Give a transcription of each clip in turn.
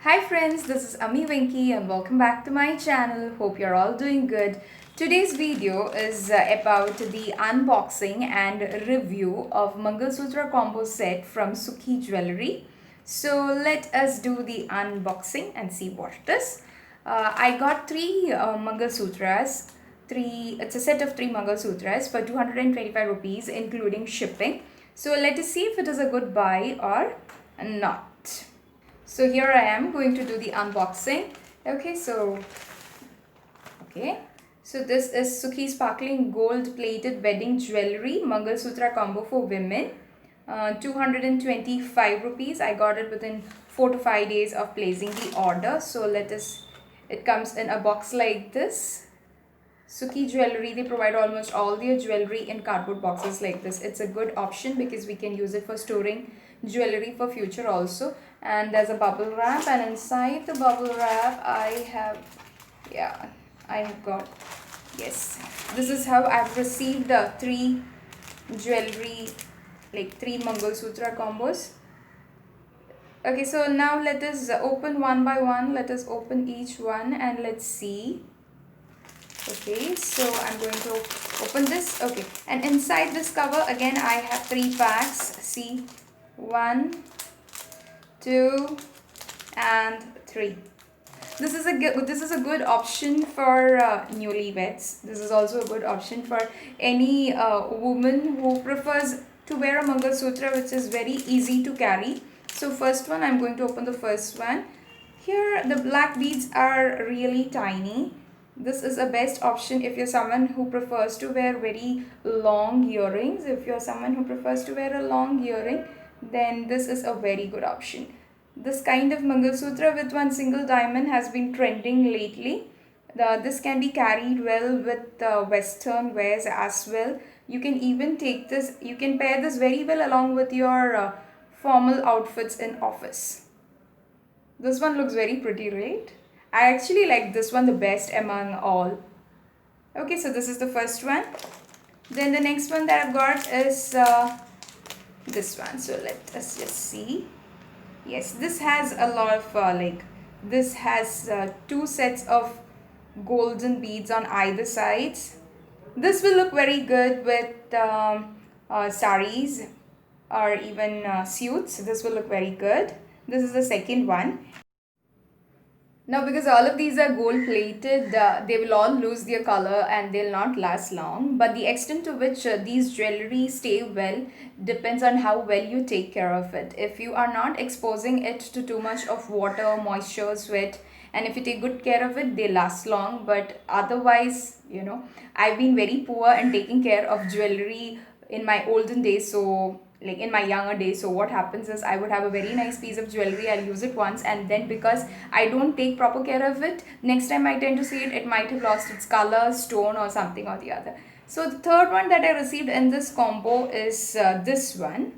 Hi friends, this is AmiVenki and welcome back to my channel. Hope you're all doing good. Today's video is about the unboxing and review of Mangalsutra combo set from Sukkhi jewelry. So let us do the unboxing and see what it is. I got three Mangalsutras. It's a set of three Mangalsutras for 225 rupees including shipping. So let us see if it is a good buy or not. So here I am going to do the unboxing. Okay, so this is Sukkhi sparkling gold plated wedding jewelry Mangalsutra combo for women. 225 rupees. I got it within 4 to 5 days of placing the order. So it comes in a box like this. Sukkhi jewelry, they provide almost all their jewelry in cardboard boxes like this. It's a good option because we can use it for storing jewelry for future also. And there's a bubble wrap, and inside the bubble wrap I have got, yes, this is how I've received the three jewelry, like three Mangalsutra combos. Okay, so now let us open one by one. Let us open each one and let's see. Okay, so I'm going to open this. Okay, and inside this cover again I have three packs. See, 1, 2 and 3. This is a good option for newlyweds. This is also a good option for any woman who prefers to wear a Mangalsutra, which is very easy to carry. So first one, I'm going to open the first one. Here the black beads are really tiny. This is a best option if you're someone who prefers to wear very long earrings. If you're someone who prefers to wear a long earring, then this is a very good option. This kind of Mangalsutra with one single diamond has been trending lately. This can be carried well with western wears as well. You can even take this, you can pair this very well along with your formal outfits in office. This one looks very pretty, right? I actually like this one the best among all. Okay, so this is the first one. Then the next one that I've got is this one. So let us just see. Yes, this has a lot of this has two sets of golden beads on either sides. This will look very good with saris or even suits. This will look very good. This is the second one. Now, because all of these are gold plated, they will all lose their color and they'll not last long. But the extent to which these jewelry stay well depends on how well you take care of it. If you are not exposing it to too much of water, moisture, sweat, and if you take good care of it, they last long. But otherwise, I've been very poor in taking care of jewelry in my olden days. So like in my younger days, so what happens is I would have a very nice piece of jewelry, I'll use it once, and then because I don't take proper care of it, next time I tend to see it, it might have lost its color, stone or something or the other. So the third one that I received in this combo is this one.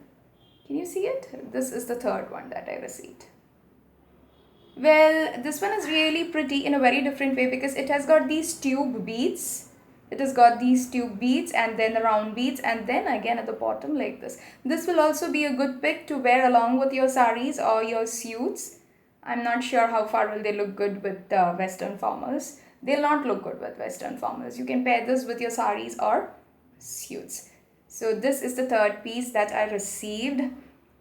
Can you see it? This is the third one that I received. Well, this one is really pretty in a very different way because it has got these tube beads. It has got these tube beads and then the round beads, and then again at the bottom like this. This will also be a good pick to wear along with your saris or your suits. I'm not sure how far will they look good with western formals. They'll not look good with western formals. You can pair this with your saris or suits. So this is the third piece that I received.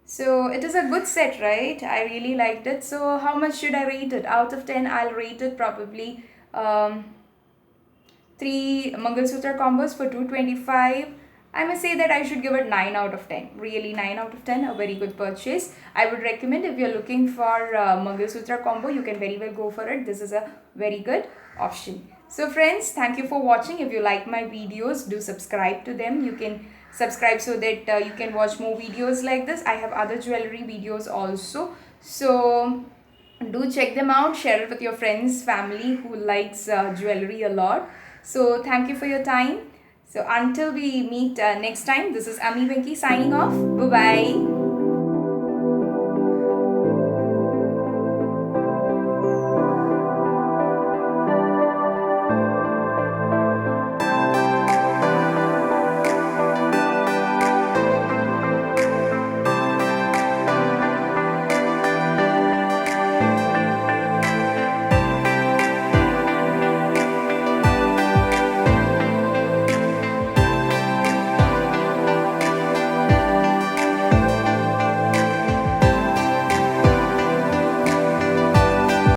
So it is a good set, right? I really liked it. So how much should I rate it? Out of 10, I'll rate it probably 3 Mangalsutra combos for 225. I must say that I should give it 9 out of 10. Really 9 out of 10, a very good purchase. I would recommend if you're looking for Mangalsutra combo, you can very well go for it. This is a very good option. So friends, thank you for watching. If you like my videos, do subscribe to them. You can subscribe so that you can watch more videos like this. I have other jewelry videos also. So do check them out. Share it with your friends, family who likes jewelry a lot. So thank you for your time. So until we meet next time, this is AmiVenki signing off. Bye-bye.